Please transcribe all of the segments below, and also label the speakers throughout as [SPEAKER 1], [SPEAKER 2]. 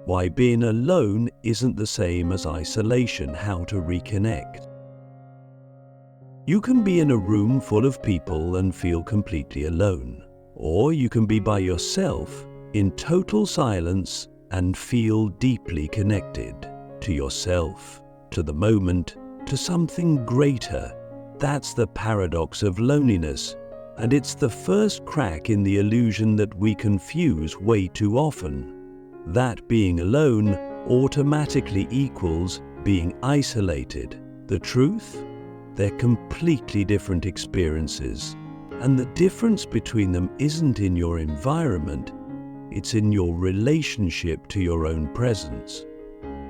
[SPEAKER 1] why being alone isn't the same as isolation, how to reconnect. You can be in a room full of people and feel completely alone, or you can be by yourself in total silence and feel deeply connected to yourself, to the moment, to something greater. That's the paradox of loneliness, and it's the first crack in the illusion that we confuse way too often. That being alone automatically equals being isolated. The truth? They're completely different experiences, and the difference between them isn't in your environment, it's in your relationship to your own presence.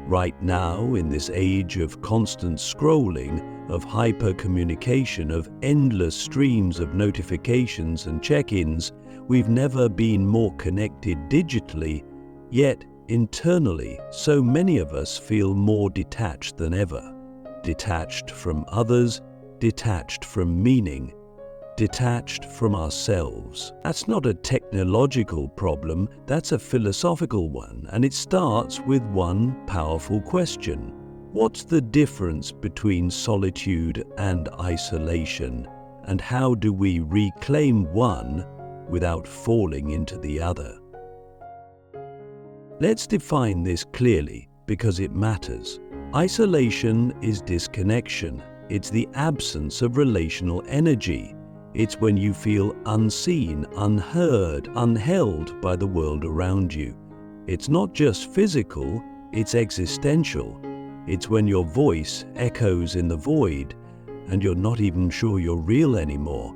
[SPEAKER 1] Right now, in this age of constant scrolling, of hyper-communication, of endless streams of notifications and check-ins, we've never been more connected digitally, yet internally, so many of us feel more detached than ever. Detached from others, detached from meaning, detached from ourselves. That's not a technological problem, that's a philosophical one, and it starts with one powerful question. What's the difference between solitude and isolation, and how do we reclaim one without falling into the other? Let's define this clearly because it matters. Isolation is disconnection. It's the absence of relational energy. It's when you feel unseen, unheard, unheld by the world around you. It's not just physical, it's existential. It's when your voice echoes in the void and you're not even sure you're real anymore.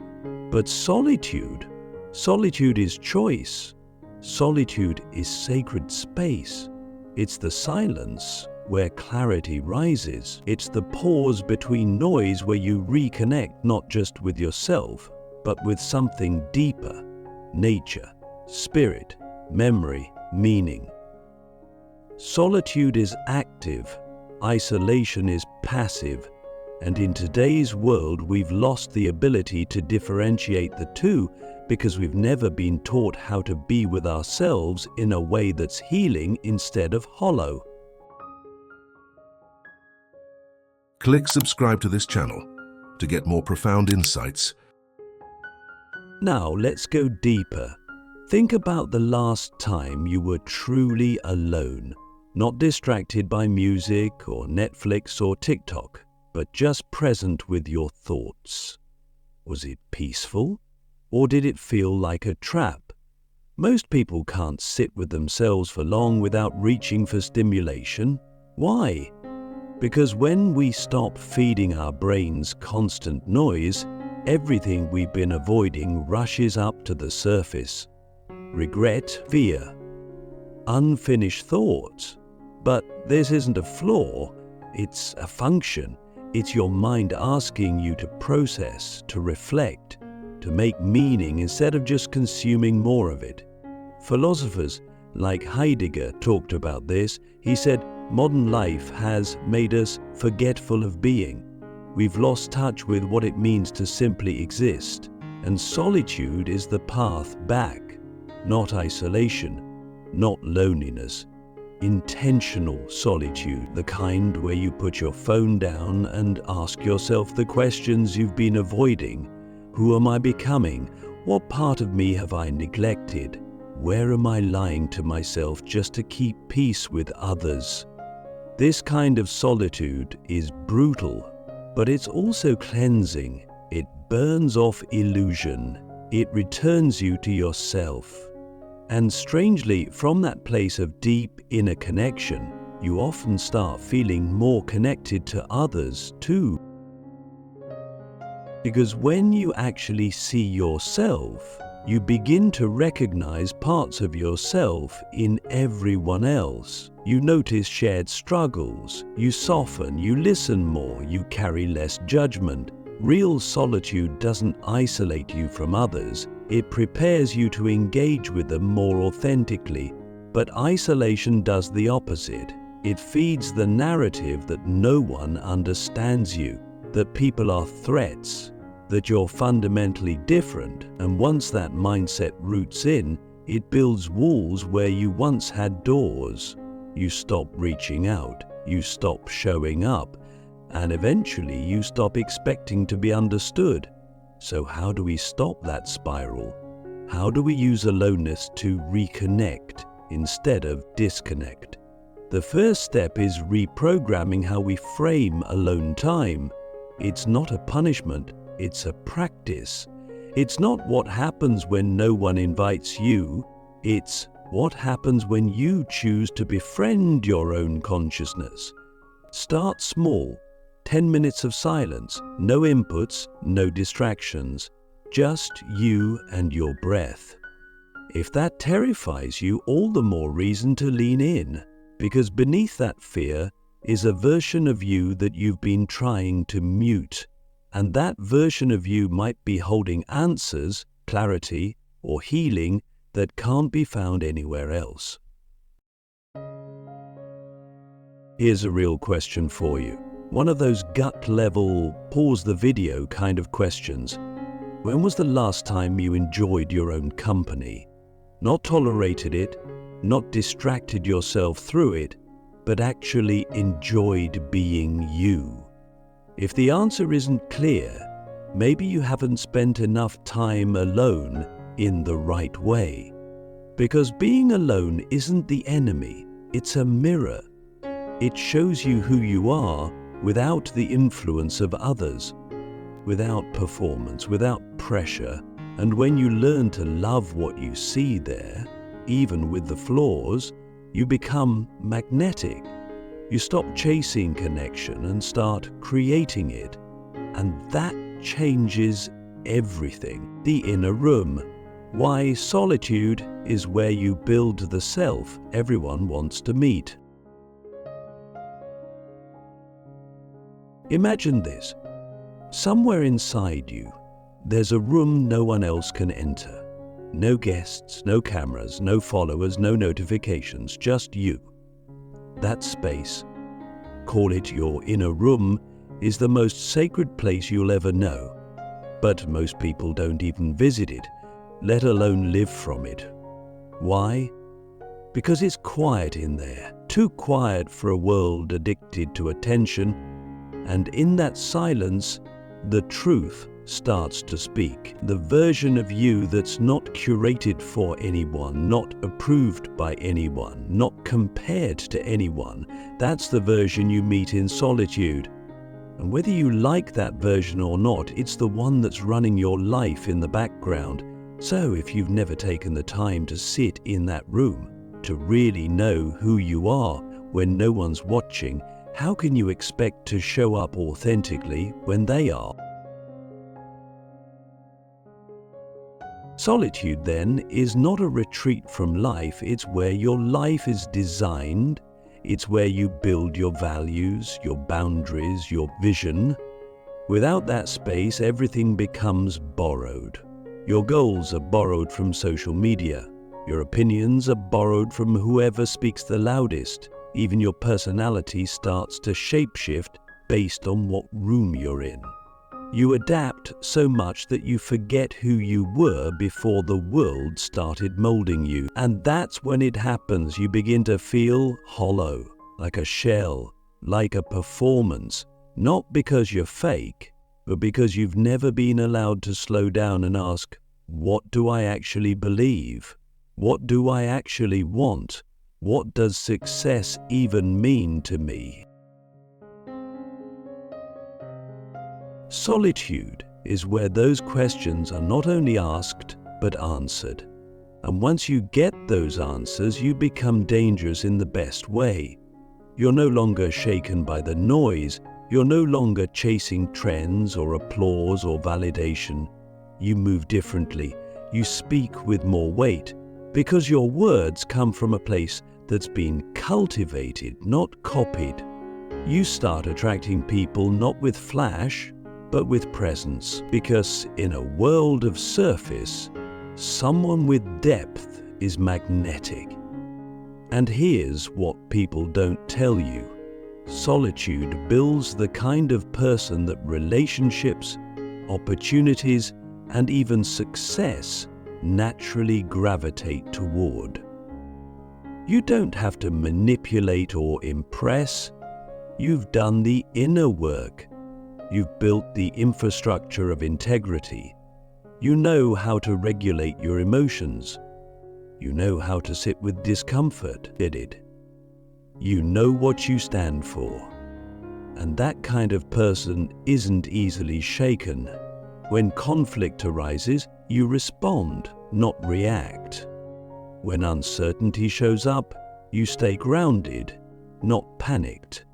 [SPEAKER 1] But solitude is choice. Solitude is sacred space. It's the silence where clarity rises. It's the pause between noise where you reconnect not just with yourself, but with something deeper: nature, spirit, memory, meaning. Solitude is active, isolation is passive, and in today's world we've lost the ability to differentiate the two because we've never been taught how to be with ourselves in a way that's healing instead of hollow.
[SPEAKER 2] Click subscribe to this channel to get more profound insights.
[SPEAKER 1] Now let's go deeper. Think about the last time you were truly alone, not distracted by music or Netflix or TikTok, but just present with your thoughts. Was it peaceful, or did it feel like a trap? Most people can't sit with themselves for long without reaching for stimulation. Why? Because when we stop feeding our brains constant noise, everything we've been avoiding rushes up to the surface. Regret, fear, unfinished thoughts. But this isn't a flaw, it's a function. It's your mind asking you to process, to reflect, to make meaning instead of just consuming more of it. Philosophers like Heidegger talked about this. He said, modern life has made us forgetful of being. We've lost touch with what it means to simply exist, and solitude is the path back, not isolation, not loneliness. Intentional solitude, the kind where you put your phone down and ask yourself the questions you've been avoiding. Who am I becoming? What part of me have I neglected? Where am I lying to myself just to keep peace with others? This kind of solitude is brutal, but it's also cleansing. It burns off illusion. It returns you to yourself. And strangely, from that place of deep inner connection, you often start feeling more connected to others too. Because when you actually see yourself, you begin to recognize parts of yourself in everyone else. You notice shared struggles, you soften, you listen more, you carry less judgment. Real solitude doesn't isolate you from others, it prepares you to engage with them more authentically. But isolation does the opposite. It feeds the narrative that no one understands you, that people are threats, that you're fundamentally different, and once that mindset roots in, it builds walls where you once had doors. You stop reaching out, you stop showing up, and eventually you stop expecting to be understood. So how do we stop that spiral? How do we use aloneness to reconnect instead of disconnect? The first step is reprogramming how we frame alone time. It's not a punishment, it's a practice. It's not what happens when no one invites you, it's what happens when you choose to befriend your own consciousness. Start small, 10 minutes of silence, no inputs, no distractions, just you and your breath. If that terrifies you, all the more reason to lean in, because beneath that fear is a version of you that you've been trying to mute. And that version of you might be holding answers, clarity, or healing that can't be found anywhere else. Here's a real question for you. One of those gut-level, pause the video kind of questions. When was the last time you enjoyed your own company? Not tolerated it, not distracted yourself through it, but actually enjoyed being you. If the answer isn't clear, maybe you haven't spent enough time alone in the right way. Because being alone isn't the enemy, it's a mirror. It shows you who you are without the influence of others, without performance, without pressure. And when you learn to love what you see there, even with the flaws, you become magnetic. You stop chasing connection and start creating it. And that changes everything. The inner room. Why solitude is where you build the self everyone wants to meet. Imagine this. Somewhere inside you, there's a room no one else can enter. No guests, no cameras, no followers, no notifications, just you. That space, call it your inner room, is the most sacred place you'll ever know. But most people don't even visit it, let alone live from it. Why? Because it's quiet in there, too quiet for a world addicted to attention, and in that silence, the truth starts to speak. The version of you that's not curated for anyone, not approved by anyone, not compared to anyone, that's the version you meet in solitude. And whether you like that version or not, it's the one that's running your life in the background. So if you've never taken the time to sit in that room, to really know who you are when no one's watching, how can you expect to show up authentically when they are? Solitude, then, is not a retreat from life, it's where your life is designed, it's where you build your values, your boundaries, your vision. Without that space, everything becomes borrowed. Your goals are borrowed from social media, your opinions are borrowed from whoever speaks the loudest, even your personality starts to shapeshift based on what room you're in. You adapt so much that you forget who you were before the world started molding you. And that's when it happens. You begin to feel hollow, like a shell, like a performance. Not because you're fake, but because you've never been allowed to slow down and ask, what do I actually believe? What do I actually want? What does success even mean to me? Solitude is where those questions are not only asked, but answered. And once you get those answers, you become dangerous in the best way. You're no longer shaken by the noise. You're no longer chasing trends or applause or validation. You move differently. You speak with more weight, because your words come from a place that's been cultivated, not copied. You start attracting people not with flash, but with presence, because in a world of surface, someone with depth is magnetic. And here's what people don't tell you. Solitude builds the kind of person that relationships, opportunities, and even success naturally gravitate toward. You don't have to manipulate or impress. You've done the inner work. You've built the infrastructure of integrity. You know how to regulate your emotions. You know how to sit with discomfort. You know what you stand for. And that kind of person isn't easily shaken. When conflict arises, you respond, not react. When uncertainty shows up, you stay grounded, not panicked.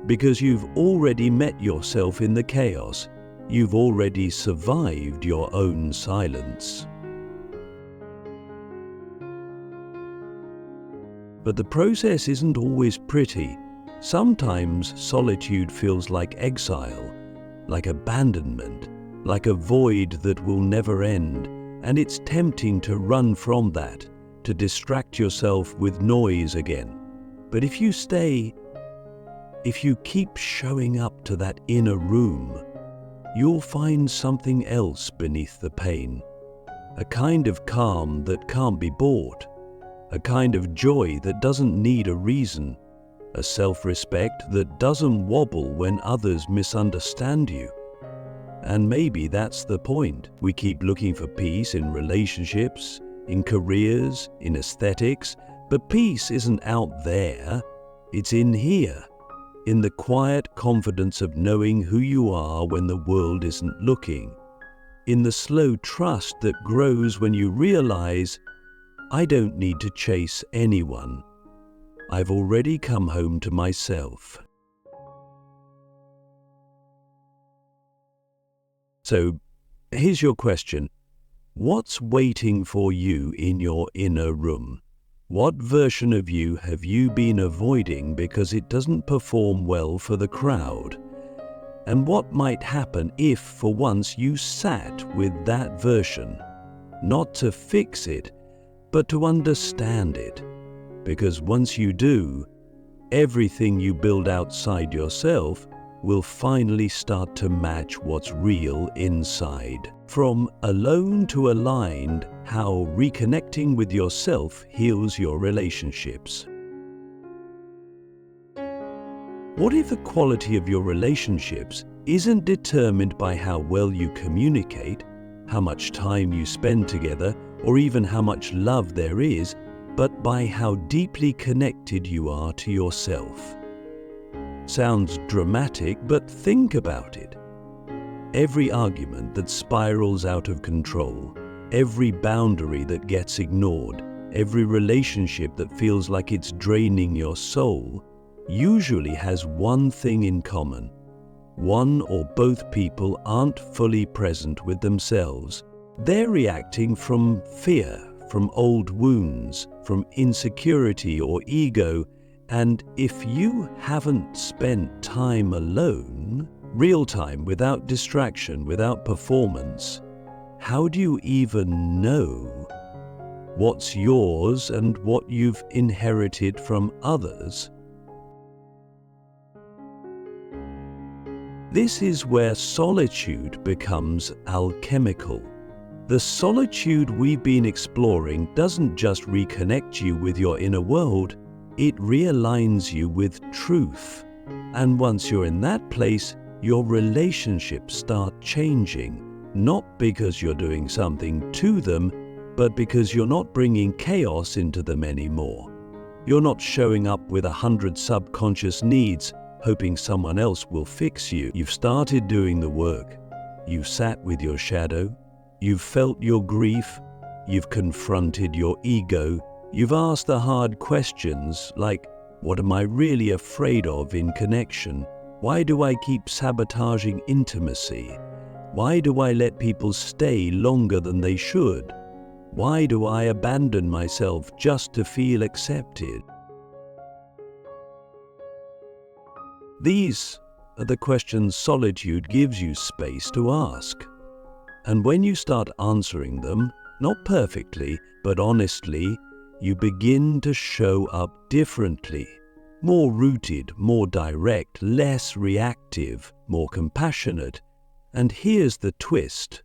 [SPEAKER 1] Because you've already met yourself in the chaos. You've already survived your own silence. But the process isn't always pretty. Sometimes solitude feels like exile, like abandonment, like a void that will never end, and it's tempting to run from that, to distract yourself with noise again. But if you stay, if you keep showing up to that inner room, you'll find something else beneath the pain, a kind of calm that can't be bought, a kind of joy that doesn't need a reason, a self-respect that doesn't wobble when others misunderstand you. And maybe that's the point. We keep looking for peace in relationships, in careers, in aesthetics, but peace isn't out there, it's in here. In the quiet confidence of knowing who you are when the world isn't looking. In the slow trust that grows when you realize, I don't need to chase anyone. I've already come home to myself. So, here's your question. What's waiting for you in your inner room? What version of you have you been avoiding because it doesn't perform well for the crowd? And what might happen if, for once, you sat with that version? Not to fix it, but to understand it. Because once you do, everything you build outside yourself will finally start to match what's real inside. From alone to aligned, how reconnecting with yourself heals your relationships. What if the quality of your relationships isn't determined by how well you communicate, how much time you spend together, or even how much love there is, but by how deeply connected you are to yourself? Sounds dramatic, but think about it. Every argument that spirals out of control, every boundary that gets ignored, every relationship that feels like it's draining your soul, usually has one thing in common. One or both people aren't fully present with themselves. They're reacting from fear, from old wounds, from insecurity or ego. And if you haven't spent time alone, real time, without distraction, without performance, how do you even know what's yours and what you've inherited from others? This is where solitude becomes alchemical. The solitude we've been exploring doesn't just reconnect you with your inner world, it realigns you with truth. And once you're in that place, your relationships start changing, not because you're doing something to them, but because you're not bringing chaos into them anymore. You're not showing up with 100 subconscious needs, hoping someone else will fix you. You've started doing the work. You've sat with your shadow. You've felt your grief. You've confronted your ego. You've asked the hard questions like, what am I really afraid of in connection? Why do I keep sabotaging intimacy? Why do I let people stay longer than they should? Why do I abandon myself just to feel accepted? These are the questions solitude gives you space to ask. And when you start answering them, not perfectly, but honestly, you begin to show up differently. More rooted, more direct, less reactive, more compassionate. And here's the twist.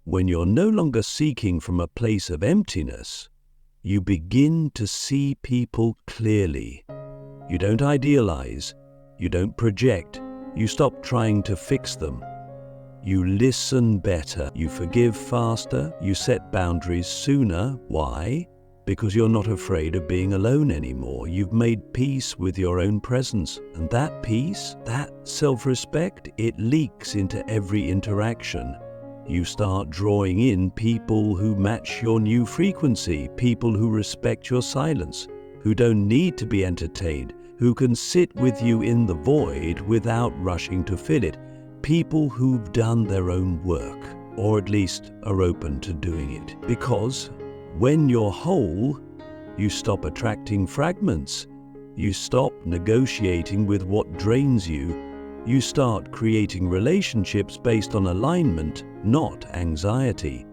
[SPEAKER 1] When you're no longer seeking from a place of emptiness, You begin to see people clearly. You don't idealize. You don't project. You stop trying to fix them. You listen better. You forgive faster. You set boundaries sooner. Why? Because you're not afraid of being alone anymore. You've made peace with your own presence. And that peace, that self-respect, it leaks into every interaction. You start drawing in people who match your new frequency, people who respect your silence, who don't need to be entertained, who can sit with you in the void without rushing to fill it, people who've done their own work, or at least are open to doing it. Because when you're whole, you stop attracting fragments. You stop negotiating with what drains you. You start creating relationships based on alignment, not anxiety.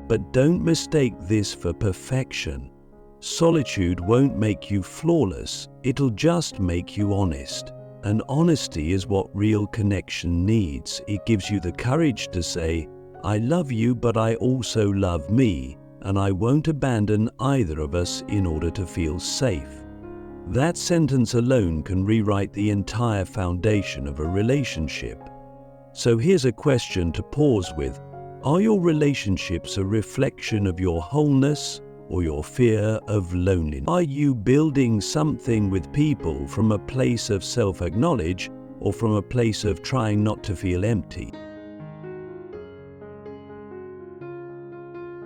[SPEAKER 1] But don't mistake this for perfection. Solitude won't make you flawless, it'll just make you honest. And honesty is what real connection needs. It gives you the courage to say, I love you, but I also love me, and I won't abandon either of us in order to feel safe. That sentence alone can rewrite the entire foundation of a relationship. So here's a question to pause with. Are your relationships a reflection of your wholeness or your fear of loneliness? Are you building something with people from a place of self-acknowledge or from a place of trying not to feel empty?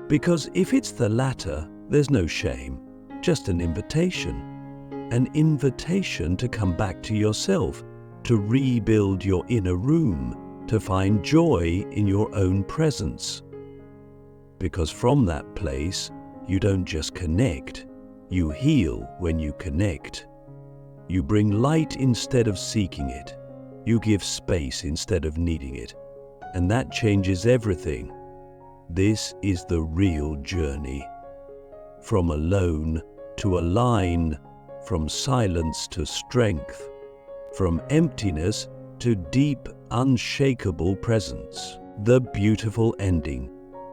[SPEAKER 1] Because if it's the latter, there's no shame, just an invitation. An invitation to come back to yourself, to rebuild your inner room, to find joy in your own presence. Because from that place, you don't just connect, you heal when you connect. You bring light instead of seeking it. You give space instead of needing it. And that changes everything. This is the real journey. From alone to align, from silence to strength, from emptiness to deep, unshakable presence. The beautiful ending.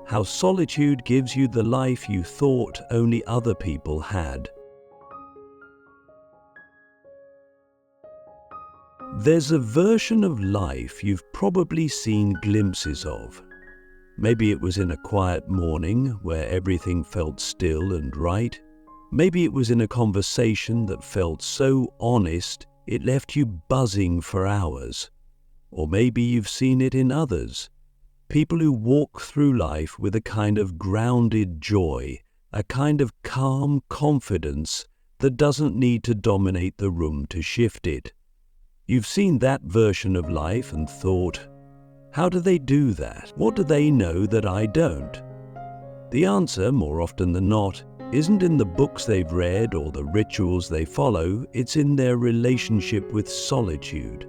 [SPEAKER 1] How solitude gives you the life you thought only other people had. There's a version of life you've probably seen glimpses of. Maybe it was in a quiet morning where everything felt still and right. Maybe it was in a conversation that felt so honest it left you buzzing for hours. Or maybe you've seen it in others. People who walk through life with a kind of grounded joy, a kind of calm confidence that doesn't need to dominate the room to shift it. You've seen that version of life and thought, how do they do that? What do they know that I don't? The answer, more often than not, isn't in the books they've read or the rituals they follow, it's in their relationship with solitude.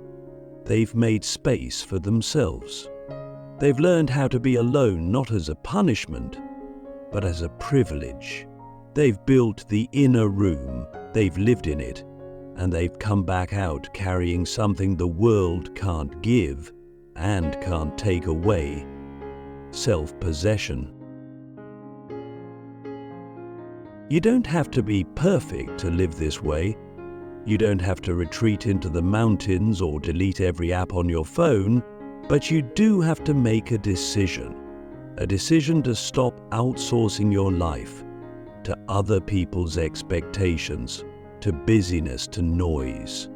[SPEAKER 1] They've made space for themselves. They've learned how to be alone not as a punishment, but as a privilege. They've built the inner room, they've lived in it, and they've come back out carrying something the world can't give and can't take away: self-possession. You don't have to be perfect to live this way. You don't have to retreat into the mountains or delete every app on your phone, but you do have to make a decision to stop outsourcing your life to other people's expectations, to busyness, to noise.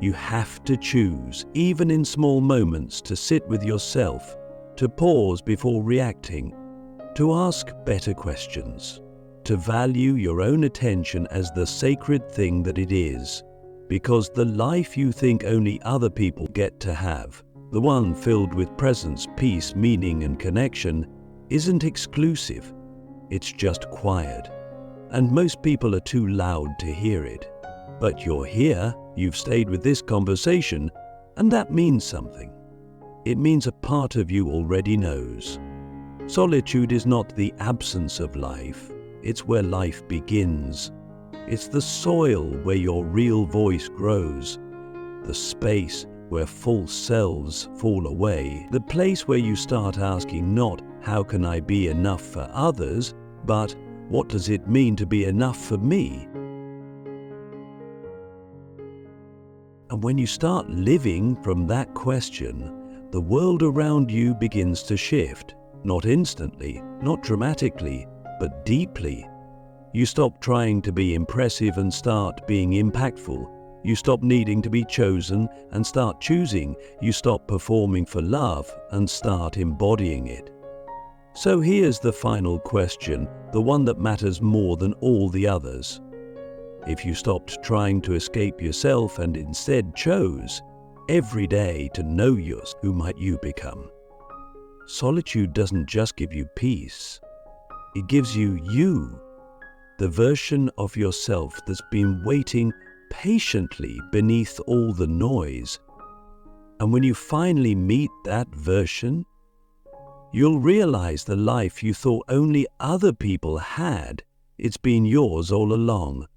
[SPEAKER 1] You have to choose, even in small moments, to sit with yourself, to pause before reacting, to ask better questions, to value your own attention as the sacred thing that it is, because the life you think only other people get to have, the one filled with presence, peace, meaning, and connection, isn't exclusive. It's just quiet. And most people are too loud to hear it. But you're here, you've stayed with this conversation, and that means something. It means a part of you already knows. Solitude is not the absence of life, it's where life begins. It's the soil where your real voice grows, the space where false selves fall away, the place where you start asking not how can I be enough for others, but what does it mean to be enough for me? And when you start living from that question, the world around you begins to shift, not instantly, not dramatically, but deeply. You stop trying to be impressive and start being impactful. You stop needing to be chosen and start choosing. You stop performing for love and start embodying it. So here's the final question, the one that matters more than all the others. If you stopped trying to escape yourself and instead chose every day to know who might you become? Solitude doesn't just give you peace. It gives you, the version of yourself that's been waiting patiently beneath all the noise. And when you finally meet that version, you'll realize the life you thought only other people had, it's been yours all along.